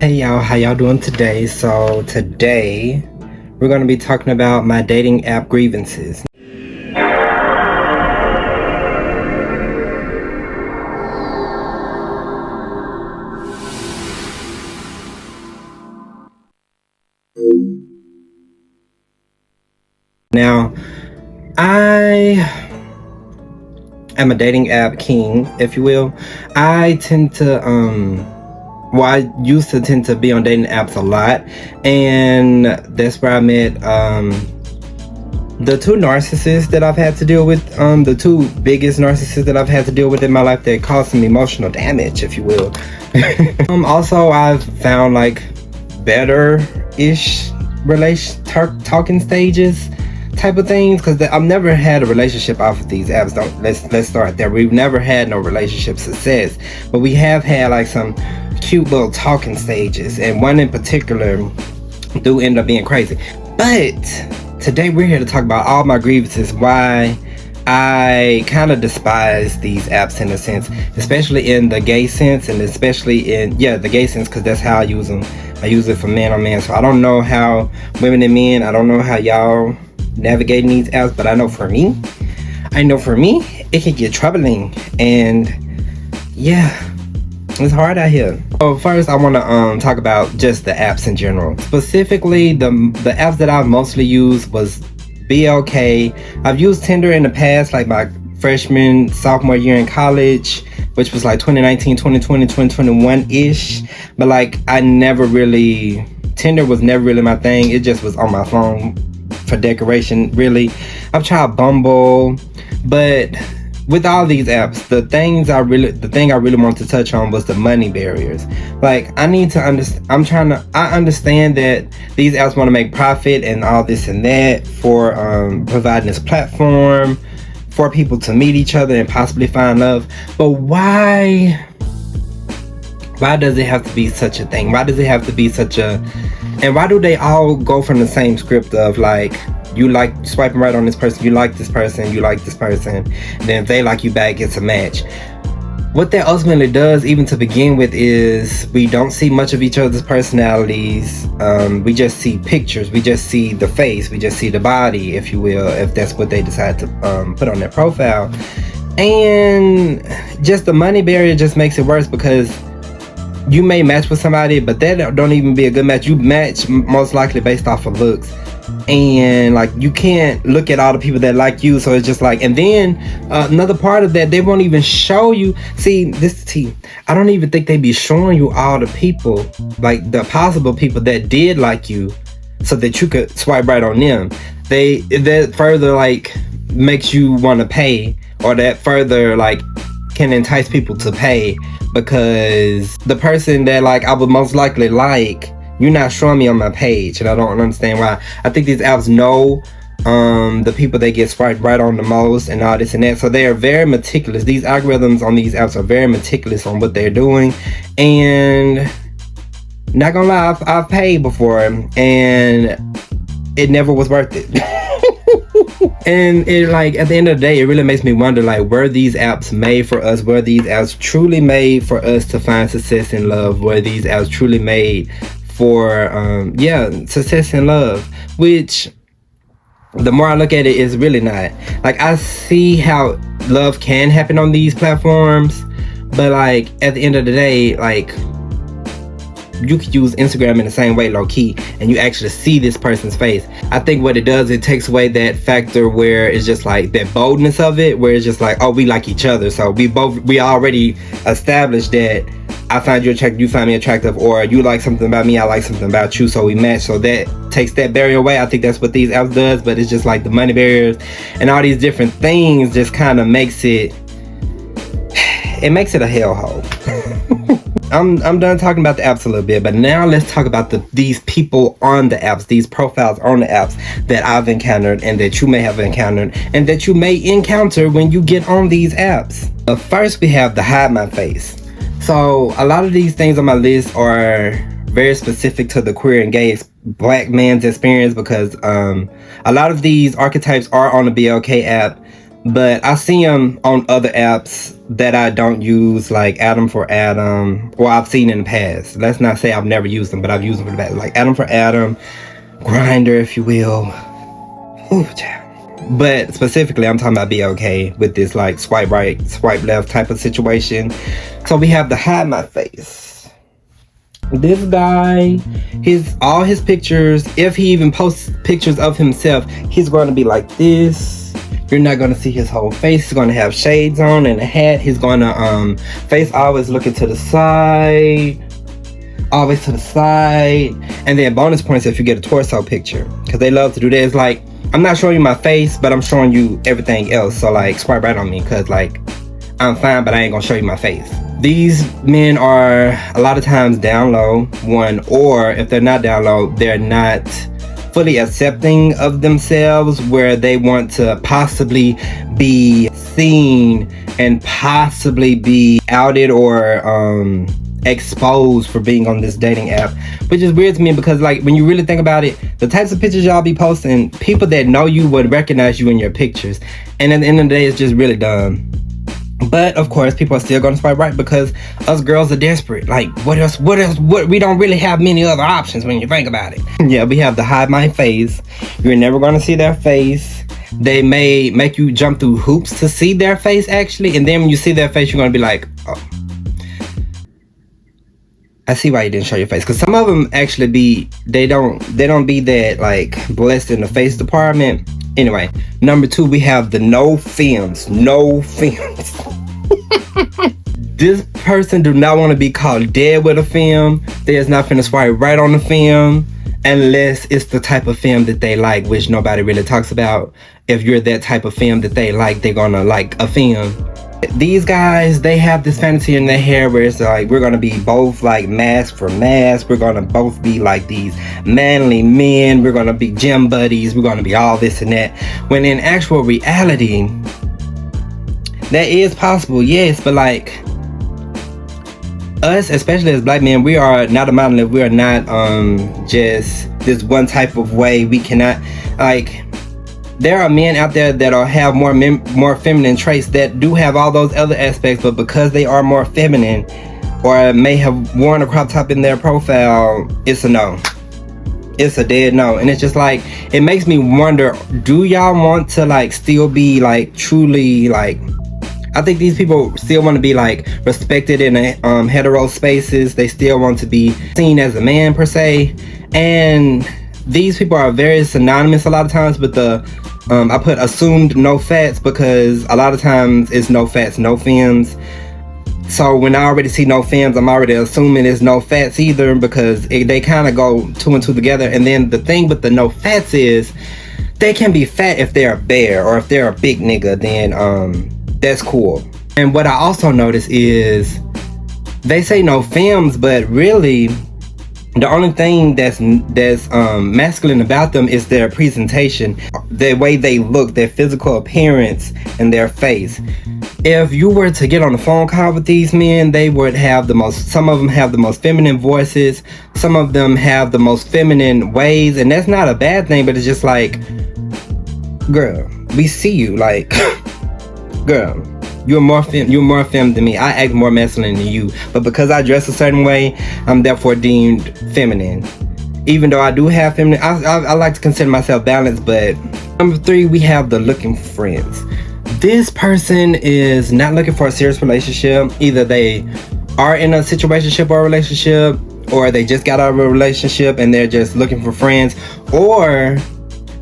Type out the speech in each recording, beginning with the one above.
Hey y'all, how y'all doing today? So today we're going to be talking about my dating app grievances. Now, I am a dating app king, if you will. I tend to I used to tend to be on dating apps a lot, and that's where I met the two narcissists that I've had to deal with, the two biggest narcissists that I've had to deal with in my life that caused some emotional damage, if you will. Also, I've found like better-ish talking stages type of things, because I've never had a relationship off of these apps. Let's start there. We've never had no relationship success, but we have had like some cute little talking stages, and one in particular do end up being crazy. But today we're here to talk about all my grievances, why I kind of despise these apps in a sense, especially in the gay sense, and especially in the gay sense, because that's how I use them. I use it for man on man. So I don't know how women and men, I don't know how y'all navigating these apps, but I know for me it can get troubling, and it's hard out here. So first I want to talk about just the apps in general. Specifically, the apps that I've mostly used was BLK. I've used Tinder in the past, like my freshman, sophomore year in college, which was like 2019, 2020, 2021-ish. But like Tinder was never really my thing. It just was on my phone for decoration, really. I've tried Bumble, but with all these apps, the thing I really want to touch on was the money barriers. Like, I need to understand. I understand that these apps want to make profit and all this and that for providing this platform for people to meet each other and possibly find love. But why does it have to be such a thing? Why does it have to be and why do they all go from the same script of like, you like swiping right on this person, you like this person, then if they like you back, it's a match. What that ultimately does, even to begin with, is we don't see much of each other's personalities. We just see pictures, we just see the face, we just see the body, if you will, if that's what they decide to put on their profile. And just the money barrier just makes it worse, because you may match with somebody, but that don't even be a good match. You match most likely based off of looks, and like, you can't look at all the people that like you. So it's just like, and then another part of that, they won't even show you. See, this tea, I don't even think they be showing you all the people, like the possible people that did like you, so that you could swipe right on them. That further like makes you want to pay, or that further like can entice people to pay, because the person that like I would most likely like, you're not showing me on my page, and I don't understand why. I think these apps know the people they get swiped right on the most and all this and that, so they are very meticulous. These algorithms on these apps are very meticulous on what they're doing, and not gonna lie, I've paid before, and it never was worth it. And it, like, at the end of the day, it really makes me wonder, like, were these apps made for us? Were these apps truly made for us to find success in love? Were these apps truly made for success in love? Which, the more I look at it, is really not. Like, I see how love can happen on these platforms, but like, at the end of the day, like, you could use Instagram in the same way, low key, and you actually see this person's face. I think what it does, it takes away that factor where it's just like that boldness of it, where it's just like, oh, we like each other, so we already established that I find you attractive, you find me attractive, or you like something about me, I like something about you, so we match. So that takes that barrier away. I think that's what these apps does, but it's just like the money barriers and all these different things just kind of makes it a hellhole. I'm done talking about the apps a little bit, but now let's talk about these people on the apps, these profiles on the apps that I've encountered, and that you may have encountered, and that you may encounter when you get on these apps. But first, we have the hide my face. So a lot of these things on my list are very specific to the queer and gay black man's experience, because a lot of these archetypes are on the BLK app, But I see them on other apps that I don't use, like Adam for Adam, or I've seen in the past. Let's not say I've never used them, but I've used them for the past, like Adam for Adam, Grinder, if you will. Ooh, child. But specifically, I'm talking about BLK with this like swipe right, swipe left type of situation. So we have the hide my face. This guy, all his pictures, if he even posts pictures of himself, he's going to be like this. You're not going to see his whole face. He's going to have shades on and a hat. He's going to face always looking to the side. Always to the side. And then bonus points if you get a torso picture, because they love to do that. It's like, I'm not showing you my face, but I'm showing you everything else. So like, swipe right on me, because like, I'm fine, but I ain't gonna show you my face. These men are a lot of times down low, one, or if they're not down low, they're not fully accepting of themselves, where they want to possibly be seen and possibly be outed or exposed for being on this dating app, which is weird to me, because like, when you really think about it, the types of pictures y'all be posting, people that know you would recognize you in your pictures, and at the end of the day, it's just really dumb. But of course, people are still gonna swipe right, because us girls are desperate. Like, what else? We don't really have many other options when you think about it. Yeah, we have to hide my face. You're never gonna see their face. They may make you jump through hoops to see their face, actually, and then when you see their face, you're gonna be like, oh, I see why you didn't show your face. Because some of them actually they don't be that like blessed in the face department. Anyway, number 2, we have the no films. No films. This person do not want to be called dead with a film. They is not finna swipe right on the film unless it's the type of film that they like, which nobody really talks about. If you're that type of film that they like, they're gonna like a film. These guys, they have this fantasy in their hair where it's like, we're gonna be both like mask for mask. We're gonna both be like these manly men. We're gonna be gym buddies. We're gonna be all this and that. When in actual reality, that is possible, yes, but like, us, especially as black men, we are not a monolith. We are not just this one type of way. We cannot, like, there are men out there that have more feminine traits that do have all those other aspects, but because they are more feminine or may have worn a crop top in their profile, it's a no. It's a dead no. And it's just like, it makes me wonder, do y'all want to like still be like truly like, I think these people still want to be like respected in hetero spaces. They still want to be seen as a man per se, and these people are very synonymous a lot of times with the I put assumed no fats, because a lot of times it's no fats, no femmes. So when I already see no femmes, I'm already assuming it's no fats either, because they kind of go 2 and 2 together. And then the thing with the no fats is, they can be fat if they're a bear, or if they're a big nigga, then that's cool. And what I also notice is, they say no femmes, but really the only thing that's masculine about them is their presentation, the way they look, their physical appearance, and their face. If you were to get on a phone call with these men, they would have some of them have the most feminine voices, some of them have the most feminine ways, and that's not a bad thing, but it's just like, girl, we see you, like, girl, you're more femme than me. I act more masculine than you, but because I dress a certain way, I'm therefore deemed feminine. Even though I do have feminine, I like to consider myself balanced. But number 3, we have the looking for friends. This person is not looking for a serious relationship. Either they are in a situationship or a relationship, or they just got out of a relationship and they're just looking for friends, or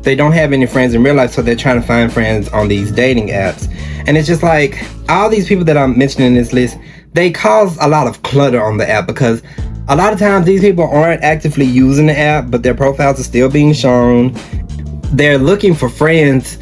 they don't have any friends in real life, so they're trying to find friends on these dating apps. And it's just like, all these people that I'm mentioning in this list, they cause a lot of clutter on the app, because a lot of times these people aren't actively using the app, but their profiles are still being shown. They're looking for friends.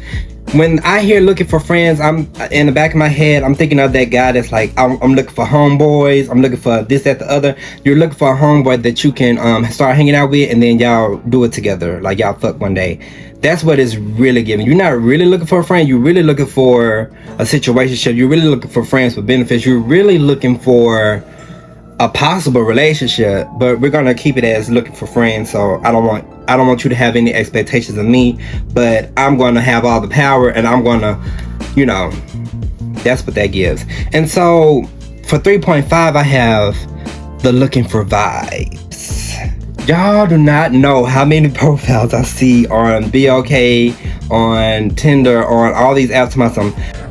When I hear looking for friends, I'm in the back of my head, I'm thinking of that guy that's like, I'm looking for homeboys, I'm looking for this, that, the other. You're looking for a homeboy that you can start hanging out with, and then y'all do it together, like y'all fuck one day. That's what it's really giving. You're not really looking for a friend. You're really looking for a situationship. You're really looking for friends with benefits. You're really looking for a possible relationship, but we're gonna keep it as looking for friends. So I don't want you to have any expectations of me, but I'm gonna have all the power, and I'm gonna you know, that's what that gives. And so for 3.5, I have the looking for vibes. Y'all do not know how many profiles I see on BLK, on Tinder, on all these apps.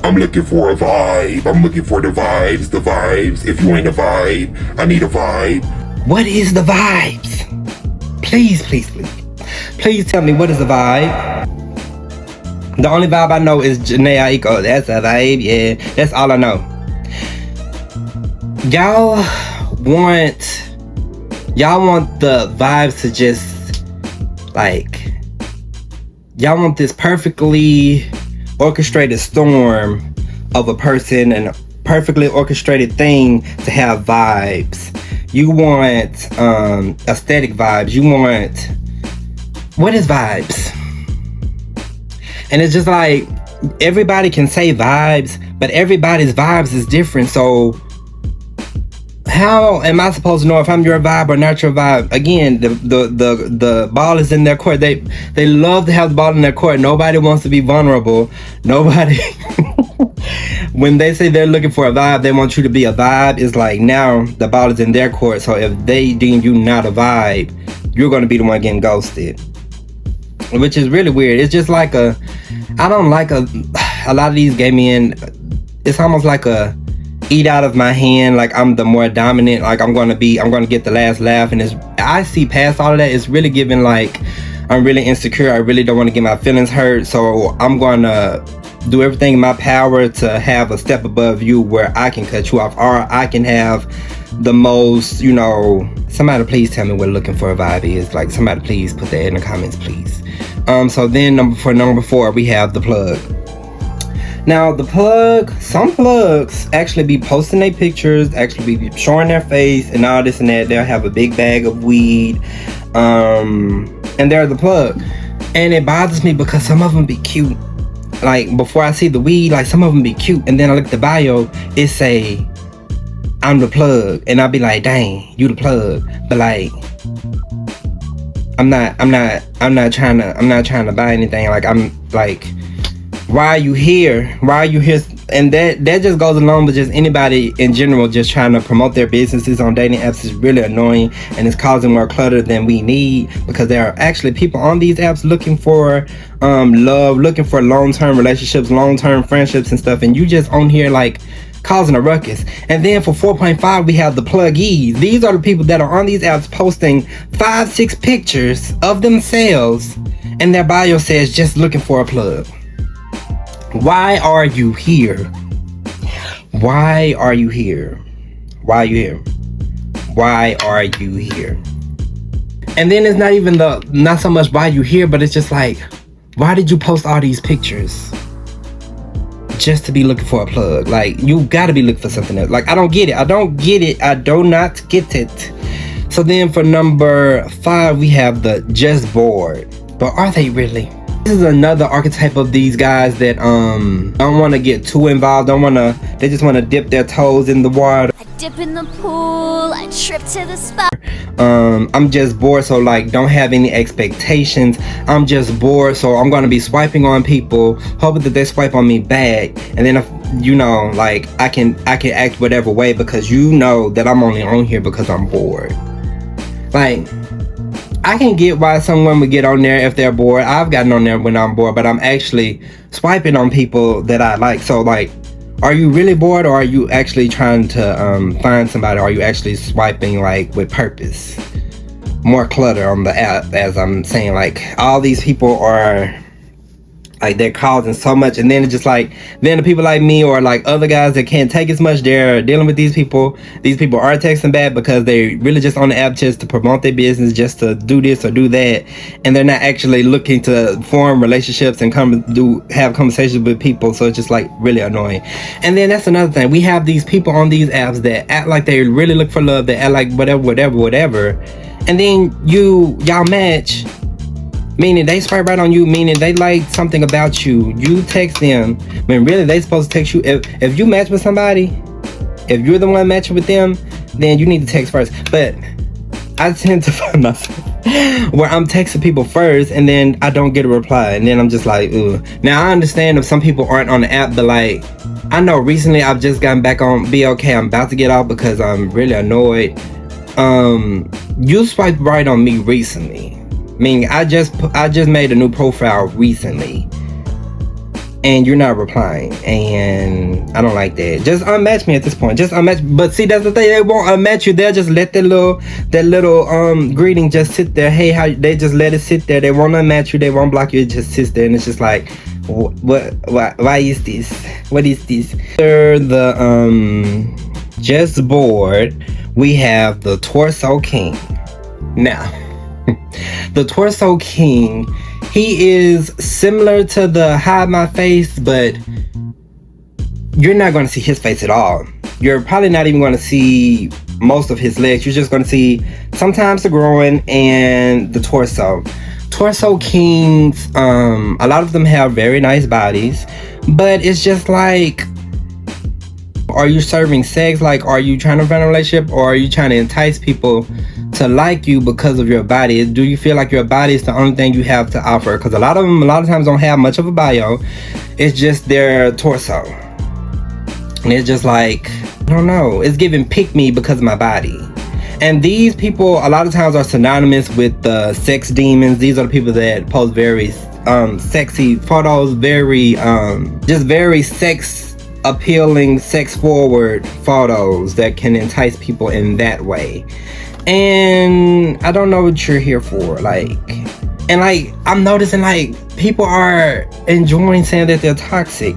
I'm looking for a vibe. I'm looking for the vibes. The vibes. If you ain't a vibe, I need a vibe. What is the vibes? Please, please, please. Please tell me, what is the vibe? The only vibe I know is Janae Aiko. That's a vibe, yeah. That's all I know. Y'all want the vibes to just, like, y'all want this perfectly orchestrated storm of a person and a perfectly orchestrated thing to have vibes. You want aesthetic vibes. You want, what is vibes? And it's just like, everybody can say vibes, but everybody's vibes is different. So how am I supposed to know if I'm your vibe or not your vibe? Again, the ball is in their court. They love to have the ball in their court. Nobody wants to be vulnerable. Nobody. When they say they're looking for a vibe, they want you to be a vibe. It's like, now the ball is in their court. So if they deem you not a vibe, you're going to be the one getting ghosted, which is really weird. It's just like I don't like a lot of these gay men. It's almost like a eat out of my hand, like I'm the more dominant, like I'm gonna get the last laugh. And I see past all of that. It's really giving like, I'm really insecure. I really don't want to get my feelings hurt, so I'm gonna do everything in my power to have a step above you where I can cut you off, or I can have the most, you know. Somebody please tell me what looking for a vibe is. Like, somebody please put that in the comments, please. So then number 4, we have the plug. Now the plug, some plugs actually be posting their pictures, actually be showing their face and all this and that. They'll have a big bag of weed, and they're the plug. And it bothers me because some of them be cute. Like, before I see the weed, like, some of them be cute, and then I look at the bio, it say, I'm the plug, and I'll be like, dang, you the plug. But like, I'm not trying to buy anything. Like, I'm like, why are you here? Why are you here? And that just goes along with just anybody in general just trying to promote their businesses on dating apps. Is really annoying, and it's causing more clutter than we need, because there are actually people on these apps looking for love, looking for long-term relationships, long-term friendships and stuff, and you just on here like causing a ruckus. And then for 4.5, we have the pluggies. These are the people that are on these apps posting 5-6 pictures of themselves, and their bio says just looking for a plug. Why are you here? Why are you here? Why are you here? Why are you here? And then it's not even not so much why you here, but it's just like, why did you post all these pictures just to be looking for a plug? Like, you gotta be looking for something else. Like, I don't get it. I do not get it. So then for number 5, we have the just bored. But are they really? This is another archetype of these guys that don't want to get too involved. They just want to dip their toes in the water. I dip in the pool, I trip to the spot. I'm just bored, so like, don't have any expectations. I'm just bored, so I'm gonna be swiping on people, hoping that they swipe on me back. And then if, you know, like, I can act whatever way, because you know that I'm only on here because I'm bored. Like, I can get why someone would get on there if they're bored. I've gotten on there when I'm bored, but I'm actually swiping on people that I like. So like, are you really bored, or are you actually trying to find somebody? Or are you actually swiping like with purpose? More clutter on the app, as I'm saying. Like, all these people are like, they're causing so much, and then it's just like, then the people like me or like other guys that can't take as much, they're dealing with these people. These people are texting back because they really just on the app just to promote their business, just to do this or do that, and they're not actually looking to form relationships and have conversations with people. So it's just like really annoying. And then that's another thing, we have these people on these apps that act like they really look for love, that act like whatever, and then y'all match, meaning they swipe right on you, meaning they like something about you. You text them when really they supposed to text you. If you match with somebody, if you're the one matching with them, then you need to text first. But I tend to find myself where I'm texting people first and then I don't get a reply, and then I'm just like, ooh. Now I understand if some people aren't on the app, but like, I know recently I've just gotten back on BLK. I'm about to get off because I'm really annoyed. You swiped right on me recently. I mean, I just made a new profile recently, and you're not replying, and I don't like that. Just unmatch me at this point. Just unmatch. But see, that's the thing. They won't unmatch you. They'll just let that little greeting just sit there. Hey, how? They just let it sit there. They won't unmatch you. They won't block you. It just sits there, and it's just like, what? Why is this? What is this? After the just bored, we have the Torso King. Now, the Torso King. He is similar to the hide my face, but you're not going to see his face at all. You're probably not even going to see most of his legs. You're just going to see sometimes the groin and the torso. Torso Kings, a lot of them have very nice bodies, but it's just like, are you serving sex? Like, are you trying to find a relationship, or are you trying to entice people to like you because of your body? Do you feel like your body is the only thing you have to offer? Because a lot of them, a lot of times, don't have much of a bio. It's just their torso, and it's just like, I don't know. It's giving pick me because of my body. And these people, a lot of times, are synonymous with the sex demons. These are the people that post very sexy photos, very just very sex appealing, sex forward photos that can entice people in that way. And I don't know what you're here for. Like, and like, I'm noticing like people are enjoying saying that they're toxic,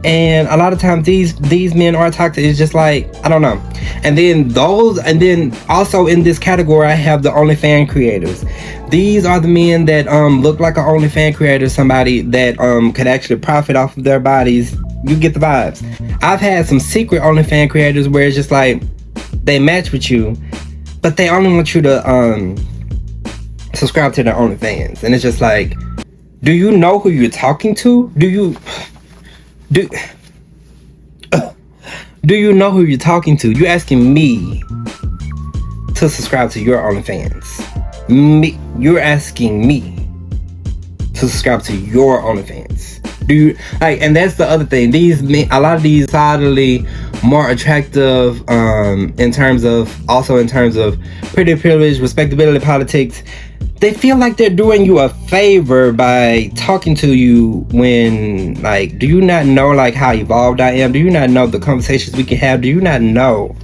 and a lot of times these men are toxic. It's just like, I don't know. And then also in this category, I have the OnlyFans creators. These are the men that look like an OnlyFans creator, somebody that could actually profit off of their bodies. You get the vibes. I've had some secret OnlyFans creators where it's just like, they match with you, but they only want you to subscribe to their OnlyFans. And it's just like, do you know who you're talking to? Do you know who you're talking to? You're asking me to subscribe to your OnlyFans. You're asking me to subscribe to your OnlyFans. Do you like? And that's the other thing. These men, a lot of these decidedly more attractive in terms of pretty privilege, respectability, politics. They feel like they're doing you a favor by talking to you when, like, do you not know like how evolved I am? Do you not know the conversations we can have? Do you not know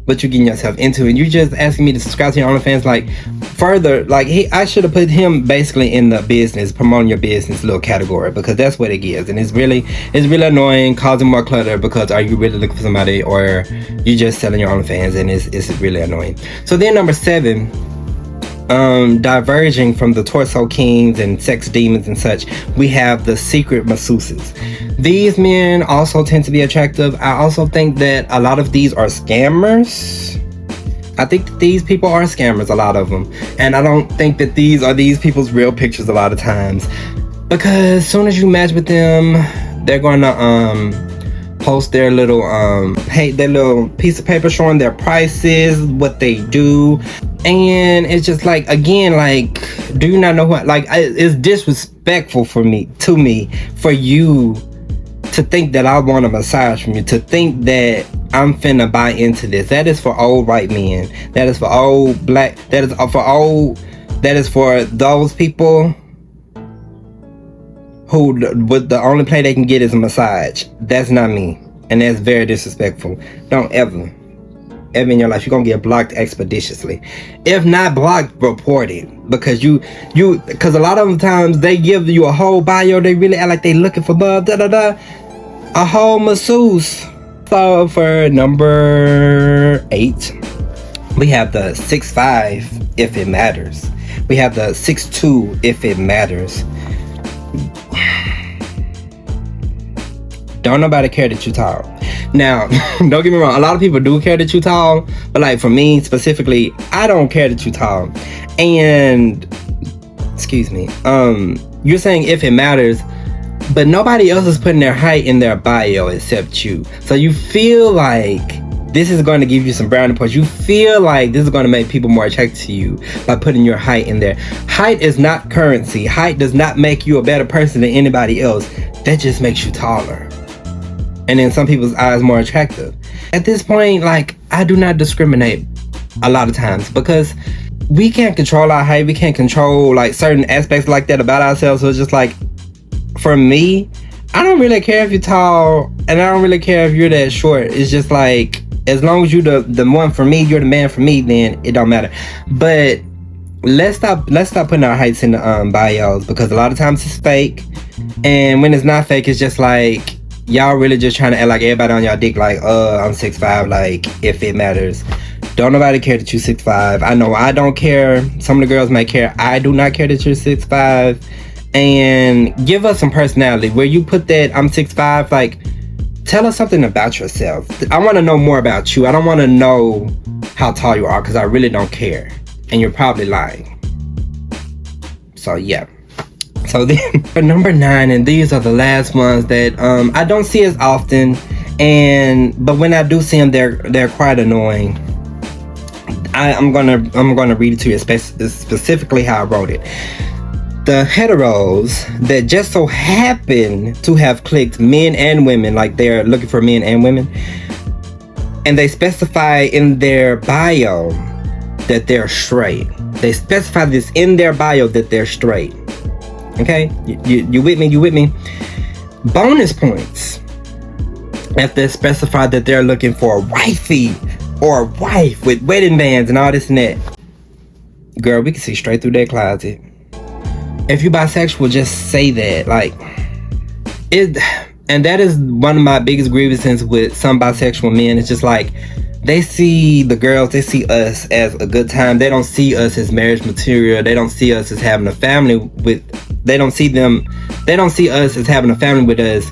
what you're getting yourself into? And you're just asking me to subscribe to your OnlyFans. Like, further, like, I should have put him basically in the business, promoting your business little category, because that's what it gives. And it's really annoying, causing more clutter, because are you really looking for somebody, or you just selling your OnlyFans? And it's really annoying. So then number 7, diverging from the Torso Kings and sex demons and such, we have the secret masseuses. These men also tend to be attractive. I also think that a lot of these are scammers. I think that these people are scammers, a lot of them. And I don't think that these are these people's real pictures a lot of times, because as soon as you match with them, they're going to post their little their little piece of paper showing their prices, what they do. And it's just like, again, like, do you not know what, like, it's disrespectful for me for you to think that I want a massage from you, to think that I'm finna buy into this. That is for old white men. That is for old black. That is for those people who with the only play they can get is a massage. That's not me, and that's very disrespectful. Don't ever in your life, you're gonna get blocked expeditiously. If not blocked, report it, because because a lot of times they give you a whole bio. They really act like they looking for love. A whole masseuse. So for number 8, we have the 6'5" if it matters. We have the 6'2" if it matters. Don't nobody care that you tall. Now, don't get me wrong, a lot of people do care that you tall, but like for me specifically, I don't care that you tall. And excuse me, you're saying if it matters, but nobody else is putting their height in their bio except you. So you feel like this is going to give you some brownie points. You feel like this is going to make people more attracted to you by putting your height in there. Height is not currency. Height does not make you a better person than anybody else. That just makes you taller. And in some people's eyes, more attractive. At this point, like, I do not discriminate a lot of times because we can't control our height. We can't control like certain aspects like that about ourselves. So it's just like, for me, I don't really care if you're tall, and I don't really care if you're that short. It's just like, as long as you're the one for me, you're the man for me, then it don't matter. But let's stop putting our heights in the bios, because a lot of times it's fake. And when it's not fake, it's just like, y'all really just trying to act like everybody on y'all dick, like, I'm 6'5", like, if it matters. Don't nobody care that you're 6'5". I know I don't care. Some of the girls might care. I do not care that you're 6'5". And give us some personality. Where you put that I'm 6'5", like, tell us something about yourself. I want to know more about you. I don't want to know how tall you are, because I really don't care. And you're probably lying. So, yeah. So then, for number 9, and these are the last ones that I don't see as often, but when I do see them, they're quite annoying. I'm gonna read it to you specifically how I wrote it. The heteros that just so happen to have clicked men and women, like they're looking for men and women, and they specify in their bio that they're straight. They specify this in their bio that they're straight. Okay, you with me? You with me? Bonus points if they specify that they're looking for a wifey or a wife with wedding bands and all this and that. Girl, we can see straight through their closet. If you're bisexual, just say that. Like, it, and that is one of my biggest grievances with some bisexual men. It's just like, they see the girls, they see us as a good time. They don't see us as marriage material. They don't see us as having a family with. They don't see us as having a family with us.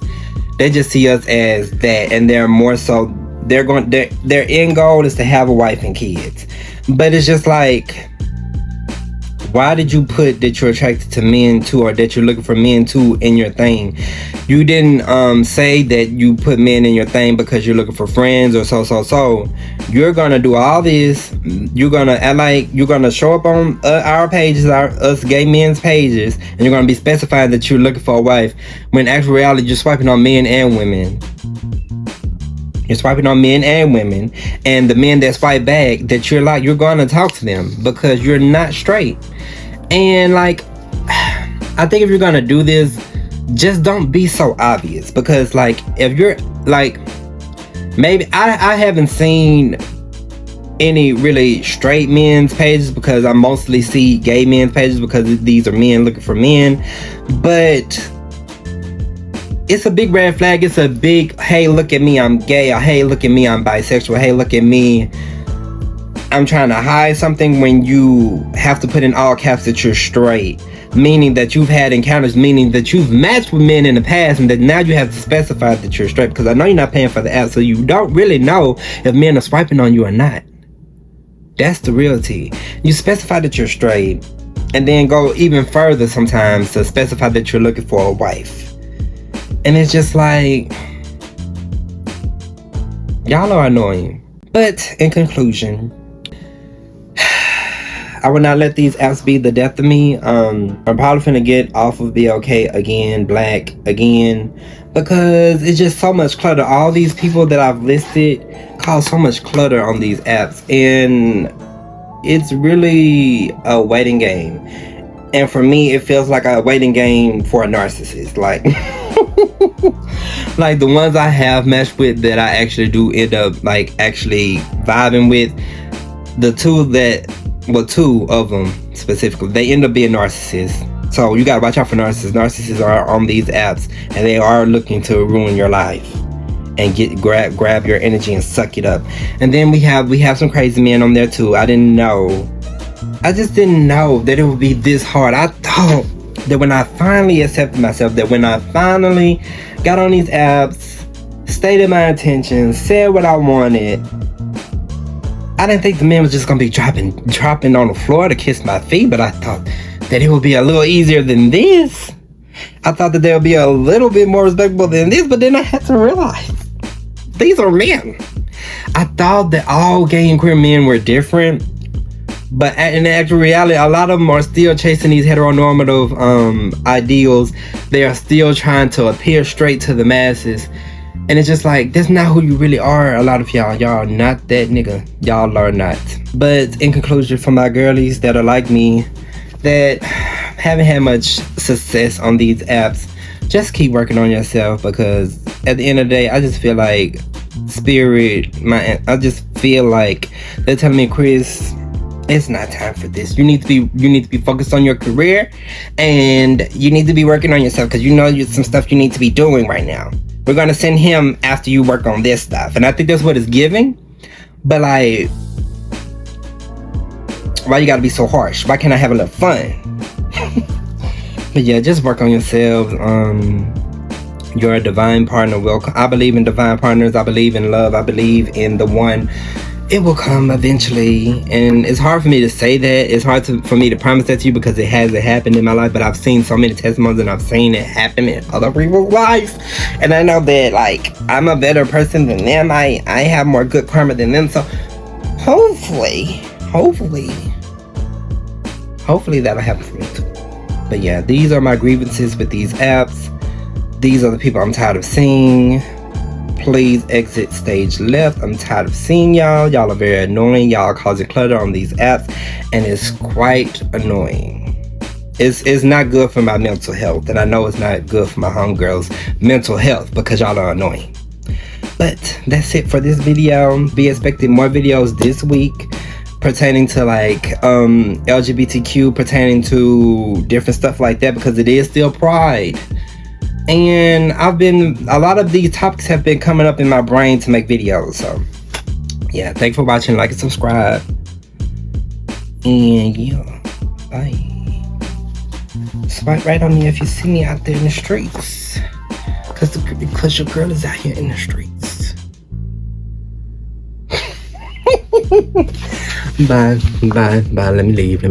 They just see us as that, and they're more so. Their end goal is to have a wife and kids. But it's just like, why did you put that you're attracted to men too, or that you're looking for men too in your thing? You didn't say that you put men in your thing because you're looking for friends or so. You're gonna do all this. You're gonna act like you're gonna show up on our pages, us gay men's pages, and you're gonna be specifying that you're looking for a wife, when in actual reality you're swiping on men and women. You're swiping on men and women, and the men that swipe back, that you're gonna talk to them because you're not straight. And like, I think if you're gonna do this, just don't be so obvious, because like, if you're like, maybe I haven't seen any really straight men's pages, because I mostly see gay men's pages, because these are men looking for men. But it's a big red flag. It's a big, hey, look at me, I'm gay. Or, hey, look at me, I'm bisexual. Hey, look at me, I'm trying to hide something, when you have to put in all caps that you're straight. Meaning that you've had encounters, meaning that you've matched with men in the past, and that now you have to specify that you're straight. Because I know you're not paying for the app, so you don't really know if men are swiping on you or not. That's the real tea. You specify that you're straight, and then go even further sometimes to specify that you're looking for a wife. And it's just like, y'all are annoying. But in conclusion, I will not let these apps be the death of me. I'm probably finna get off of BLK again, Black again, because it's just so much clutter. All these people that I've listed cause so much clutter on these apps, and it's really a waiting game. And for me, it feels like a waiting game for a narcissist. Like, like the ones I have meshed with that I actually do end up like actually vibing with, two of them specifically, they end up being narcissists. So you gotta watch out for narcissists. Narcissists are on these apps, and they are looking to ruin your life and grab your energy and suck it up. And then we have some crazy men on there too. I just didn't know that it would be this hard. I thought that when I finally accepted myself, that when I finally got on these apps, stated my intentions, said what I wanted, I didn't think the man was just gonna be dropping on the floor to kiss my feet, but I thought that it would be a little easier than this. I thought that they would be a little bit more respectable than this, but then I had to realize these are men. I thought that all gay and queer men were different, but in actual reality, a lot of them are still chasing these heteronormative ideals. They are still trying to appear straight to the masses. And it's just like, that's not who you really are. A lot of y'all are not that nigga. Y'all are not. But in conclusion, for my girlies that are like me, that haven't had much success on these apps, just keep working on yourself, because at the end of the day, I just feel like I just feel like they're telling me, Chris, it's not time for this. You need to be focused on your career, and you need to be working on yourself, because you know some stuff you need to be doing right now. We're gonna send him after you work on this stuff. And I think that's what it's giving. But like, why you gotta be so harsh? Why can't I have a little fun? But yeah, just work on yourself. You're a divine partner. Welcome. I believe in divine partners. I believe in love. I believe in the one. It will come eventually. And it's hard for me to say that. It's hard for me to promise that to you, because it hasn't happened in my life. But I've seen so many testimonies, and I've seen it happen in other people's lives. And I know that, like, I'm a better person than them. I have more good karma than them. So hopefully that'll happen for me too. But yeah, these are my grievances with these apps. These are the people I'm tired of seeing. Please exit stage left. I'm tired of seeing y'all. Y'all are very annoying. Y'all are causing clutter on these apps, and it's quite annoying. It's not good for my mental health, and I know it's not good for my homegirls' mental health, because y'all are annoying. But that's it for this video. Be expecting more videos this week pertaining to like LGBTQ, pertaining to different stuff like that, because it is still Pride. And a lot of these topics have been coming up in my brain to make videos. So yeah, thanks for watching. Like and subscribe. And yeah, bye. Swipe right on me if you see me out there in the streets, because your girl is out here in the streets. Bye. Let me leave.